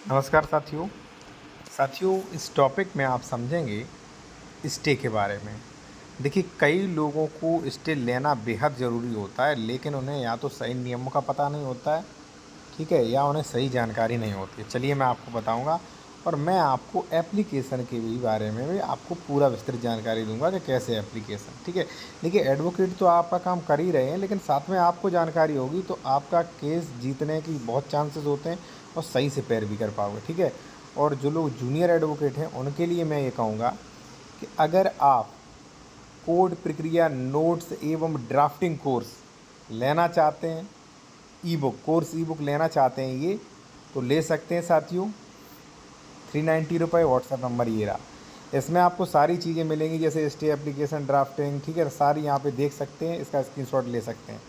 नमस्कार साथियों। इस टॉपिक में आप समझेंगे स्टे के बारे में। देखिए, कई लोगों को स्टे लेना बेहद ज़रूरी होता है, लेकिन उन्हें या तो सही नियमों का पता नहीं होता है, ठीक है, या उन्हें सही जानकारी नहीं होती है। चलिए मैं आपको बताऊंगा, और मैं आपको एप्लीकेशन के भी बारे में भी आपको पूरा विस्तृत जानकारी दूंगा कि कैसे एप्लीकेशन, ठीक है। देखिए, एडवोकेट तो आपका काम कर ही रहे हैं, लेकिन साथ में आपको जानकारी होगी तो आपका केस जीतने की बहुत चांसेस होते हैं और सही से पैरवी कर पाओगे, ठीक है। और जो लोग जूनियर एडवोकेट हैं उनके लिए मैं ये कहूँगा कि अगर आप कोड प्रक्रिया, नोट्स एवं ड्राफ्टिंग कोर्स लेना चाहते हैं, ई बुक लेना चाहते हैं, ये तो ले सकते हैं साथियों। 390 रुपये व्हाट्सएप नंबर ये रहा। इसमें आपको सारी चीज़ें मिलेंगी, जैसे स्टे एप्लीकेशन, ड्राफ्टिंग, ठीक है, सारी यहाँ पे देख सकते हैं, इसका स्क्रीनशॉट ले सकते हैं।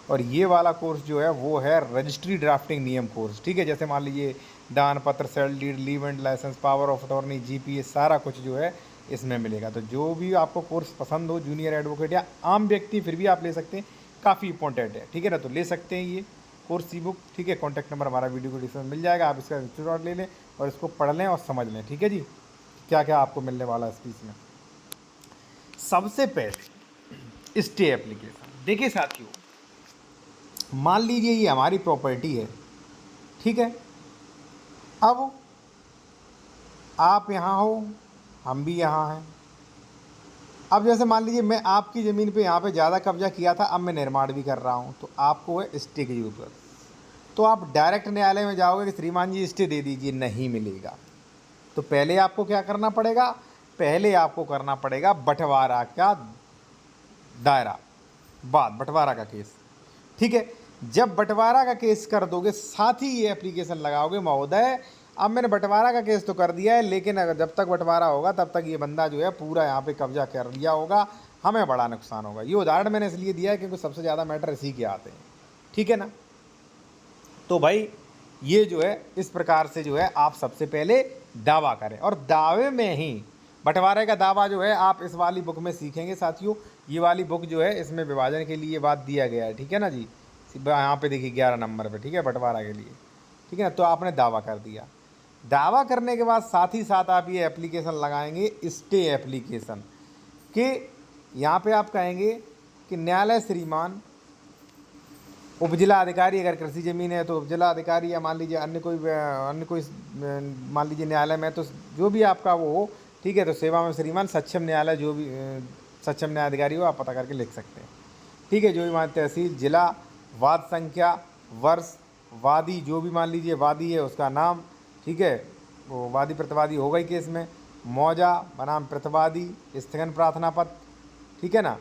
और ये वाला कोर्स जो है वो है रजिस्ट्री ड्राफ्टिंग नियम कोर्स, ठीक है। जैसे मान लीजिए दान पत्र, sale deed, leave and licence, power of attorney, GPA, सारा कुछ जो है इसमें मिलेगा। तो जो भी आपको कोर्स पसंद हो, जूनियर एडवोकेट या आम व्यक्ति, फिर भी आप ले सकते हैं, काफ़ी इंपॉर्टेंट है, ठीक है ना। तो ले सकते हैं ये कोर्स ई बुक, ठीक है। कॉन्टैक्ट नंबर हमारा वीडियो को डिस्क्रिप्शन में मिल जाएगा, आप इसका स्क्रीनशॉट ले लें और इसको पढ़ लें और समझ लें, ठीक है जी, क्या क्या आपको मिलने वाला है इस पीस में। सबसे पहले स्टे एप्लीकेशन। देखिए साथियों, मान लीजिए ये हमारी प्रॉपर्टी है, ठीक है। अब आप यहाँ हो, हम भी यहाँ हैं। अब जैसे मान लीजिए मैं आपकी ज़मीन पे यहाँ पे ज़्यादा कब्जा किया था, अब मैं निर्माण भी कर रहा हूँ, तो आपको है स्टे की ज़रूरत। तो आप डायरेक्ट न्यायालय में जाओगे कि श्रीमान जी स्टे दे दीजिए, नहीं मिलेगा। तो पहले आपको क्या करना पड़ेगा, पहले आपको करना पड़ेगा बंटवारा का दायरा, बात बंटवारा का केस, ठीक है। जब बंटवारा का केस कर दोगे, साथ ही ये एप्लीकेशन लगाओगे, महोदय अब मैंने बंटवारा का केस तो कर दिया है, लेकिन अगर जब तक बंटवारा होगा तब तक ये बंदा जो है पूरा यहाँ पे कब्जा कर लिया होगा, हमें बड़ा नुकसान होगा। ये उदाहरण मैंने इसलिए दिया है क्योंकि सबसे ज़्यादा मैटर इसी के आते हैं, ठीक है ना। तो भाई ये जो है इस प्रकार से जो है आप सबसे पहले दावा करें, और दावे में ही बंटवारे का दावा जो है आप इस वाली बुक में सीखेंगे साथियों। ये वाली बुक जो है इसमें विभाजन के लिए बात दिया गया है, ठीक है ना जी। यहाँ पे देखिए 11 नंबर पे, ठीक है, बंटवारा के लिए, ठीक है ना। तो आपने दावा कर दिया, दावा करने के बाद साथ ही साथ आप ये एप्लीकेशन लगाएंगे, स्टे एप्लीकेशन के। यहाँ पे आप कहेंगे कि न्यायालय श्रीमान उपजिला अधिकारी, अगर कृषि ज़मीन है तो उपजिला अधिकारी, या मान लीजिए अन्य कोई मान लीजिए न्यायालय में, तो जो भी आपका वो हो, ठीक है। तो सेवा में श्रीमान सक्षम न्यायालय, जो भी सक्षम न्यायाधिकारी हो, आप पता करके लिख सकते हैं, ठीक है। जो भी मान तहसील, जिला, वाद संख्या, वर्ष, वादी, जो भी मान लीजिए वादी है उसका नाम, ठीक है, वो वादी प्रतिवादी होगा ही केस में, मौजा बनाम प्रतिवादी, स्थगन प्रार्थना पत्र, ठीक है ना।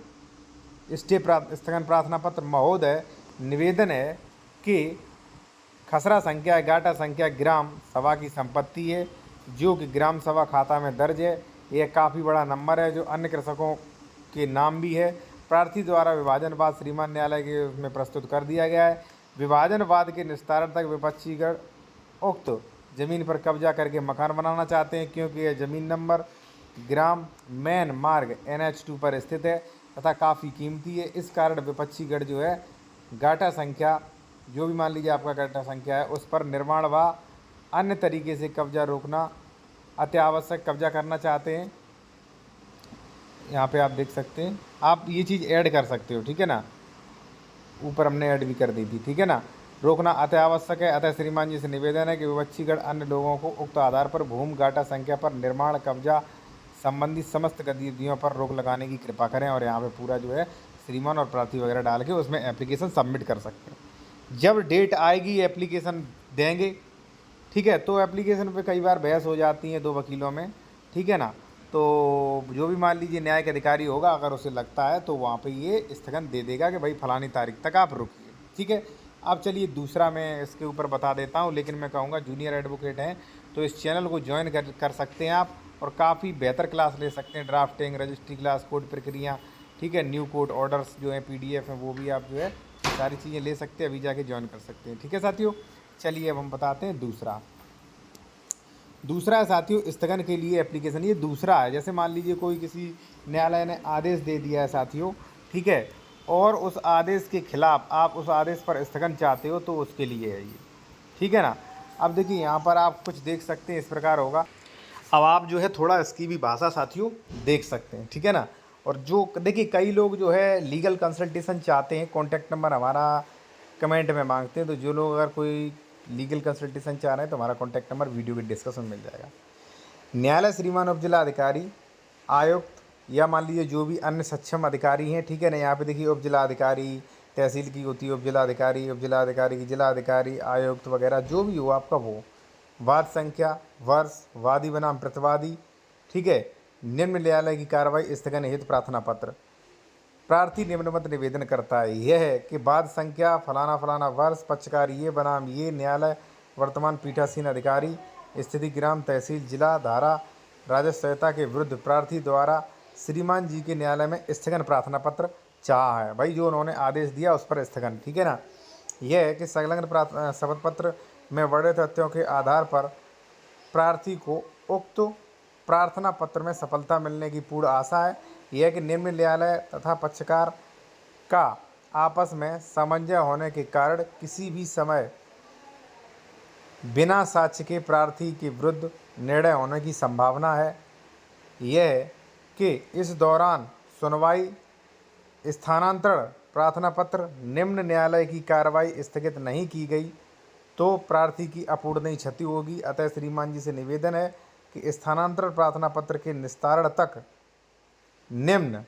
स्थगन प्रार्थना पत्र। महोदय निवेदन है कि खसरा संख्या, गाटा संख्या ग्राम सभा की संपत्ति है, जो कि ग्राम सभा खाता में दर्ज है। यह काफ़ी बड़ा नंबर है, जो अन्य कृषकों के नाम भी है। प्रार्थी द्वारा विभाजनवाद श्रीमान न्यायालय के उसमें प्रस्तुत कर दिया गया है। विभाजनवाद के निस्तारण तक विपक्षीगण उक्त जमीन पर कब्जा करके मकान बनाना चाहते हैं, क्योंकि यह जमीन नंबर ग्राम मेन मार्ग NH2 पर स्थित है तथा काफ़ी कीमती है। इस कारण विपक्षी गढ़ जो है गाटा संख्या, जो भी मान लीजिए आपका गाटा संख्या है, उस पर निर्माण व अन्य तरीके से कब्जा रोकना अत्यावश्यक कब्जा करना चाहते हैं। यहाँ पे आप देख सकते हैं, आप ये चीज़ ऐड कर सकते हो, ठीक है ना। ऊपर हमने ऐड भी कर दी थी, ठीक है ना। रोकना अत्यावश्यक है, अतः श्रीमान जी से निवेदन है कि विपक्षीगण अन्य लोगों को उक्त आधार पर भूमि गाटा संख्या पर निर्माण कब्जा संबंधी समस्त गतिविधियों पर रोक लगाने की कृपा करें। और यहाँ पे पूरा जो है श्रीमान और प्रार्थी वगैरह डाल के उसमें एप्लीकेशन सबमिट कर सकते हैं। जब डेट आएगी एप्लीकेशन देंगे, ठीक है। तो एप्लीकेशन पे कई बार बहस हो जाती है दो वकीलों में, ठीक है ना। तो जो भी मान लीजिए न्यायिक अधिकारी होगा, अगर उसे लगता है तो वहाँ पे ये स्थगन दे देगा कि भाई फलानी तारीख तक आप रुकिए, ठीक है। अब चलिए दूसरा मैं इसके ऊपर बता देता हूँ, लेकिन मैं कहूँगा जूनियर एडवोकेट हैं तो इस चैनल को ज्वाइन कर सकते हैं आप, और काफ़ी बेहतर क्लास ले सकते हैं। ड्राफ्टिंग, रजिस्ट्री क्लास, कोड प्रक्रिया, ठीक है, न्यू कोड ऑर्डर्स जो हैं PDF हैं, वो भी आप जो है सारी चीज़ें ले सकते हैं, अभी जाके ज्वाइन कर सकते हैं, ठीक है साथियों। चलिए अब हम बताते हैं दूसरा है साथियों स्थगन के लिए एप्लीकेशन। ये दूसरा है, जैसे मान लीजिए कोई किसी न्यायालय ने आदेश दे दिया है साथियों, ठीक है, और उस आदेश के खिलाफ आप उस आदेश पर स्थगन चाहते हो, तो उसके लिए है ये, ठीक है ना। अब देखिए यहाँ पर आप कुछ देख सकते हैं, इस प्रकार होगा। अब आप जो है थोड़ा इसकी भी भाषा साथियों देख सकते हैं, ठीक है ना। और जो देखिए कई लोग जो है लीगल कंसल्टेशन चाहते हैं, कॉन्टैक्ट नंबर हमारा कमेंट में मांगते हैं। तो जो लोग अगर कोई लीगल कंसल्टेशन चाह रहे हैं तो हमारा कॉन्टैक्ट नंबर वीडियो के डिस्कशन में मिल जाएगा। न्यायालय श्रीमान उप जिला अधिकारी, आयुक्त या मान लीजिए जो भी अन्य सक्षम अधिकारी हैं, ठीक है ना। यहाँ पे देखिए उप जिला अधिकारी, तहसील की होती है उप जिला अधिकारी की जिला अधिकारी, आयुक्त वगैरह जो भी हो आपका वो। वाद संख्या, वर्ष, वादी बनाम प्रतिवादी, ठीक है। निम्न न्यायालय की कार्रवाई स्थगन हेतु प्रार्थना पत्र। प्रार्थी निम्नमत निवेदन करता है यह है कि वाद संख्या फलाना फलाना वर्ष, पक्षकार ये बनाम ये, न्यायालय वर्तमान पीठासीन अधिकारी, स्थिति ग्राम तहसील जिला, धारा राजस्व संहिता के विरुद्ध प्रार्थी द्वारा श्रीमान जी के न्यायालय में स्थगन प्रार्थना पत्र चाहा है। भाई जो उन्होंने आदेश दिया उस पर स्थगन, ठीक है ना। यह है कि संलग्न शपथ पत्र में वर्णित तथ्यों के आधार पर प्रार्थी को उक्त प्रार्थना पत्र में सफलता मिलने की पूर्ण आशा है। यह कि निम्न न्यायालय तथा पक्षकार का आपस में समन्वय होने के कारण किसी भी समय बिना साक्ष्य के प्रार्थी के विरुद्ध निर्णय होने की संभावना है। यह कि इस दौरान सुनवाई स्थानांतरण प्रार्थना पत्र निम्न न्यायालय की कार्रवाई स्थगित नहीं की गई तो प्रार्थी की अपूरणीय क्षति होगी। अतः श्रीमान जी से निवेदन है कि स्थानांतरण प्रार्थना पत्र के निस्तारण तक निम्न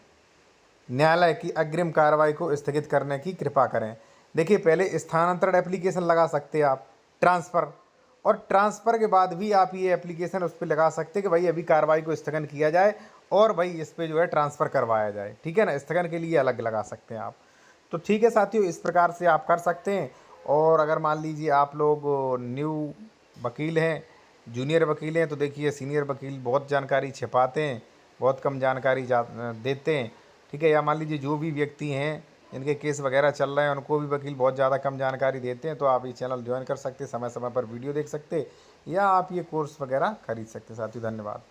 न्यायालय की अग्रिम कार्रवाई को स्थगित करने की कृपा करें। देखिए पहले स्थानांतरण एप्लीकेशन लगा सकते हैं आप, ट्रांसफ़र, और ट्रांसफ़र के बाद भी आप ये एप्लीकेशन उस पर लगा सकते हैं कि भाई अभी कार्रवाई को स्थगन किया जाए और भाई इस पर जो है ट्रांसफ़र करवाया जाए, ठीक है ना। स्थगन के लिए अलग लगा सकते हैं आप। तो ठीक है साथियों, इस प्रकार से आप कर सकते हैं। और अगर मान लीजिए आप लोग न्यू वकील हैं, जूनियर वकील हैं, तो देखिए सीनियर वकील बहुत जानकारी छिपाते हैं, बहुत कम जानकारी देते हैं, ठीक है। या मान लीजिए जो भी व्यक्ति हैं इनके केस वगैरह चल रहे हैं उनको भी वकील बहुत ज़्यादा कम जानकारी देते हैं। तो आप ये चैनल ज्वाइन कर सकते हैं, समय समय पर वीडियो देख सकते हैं, या आप ये कोर्स वगैरह खरीद सकते हैं साथियों। धन्यवाद।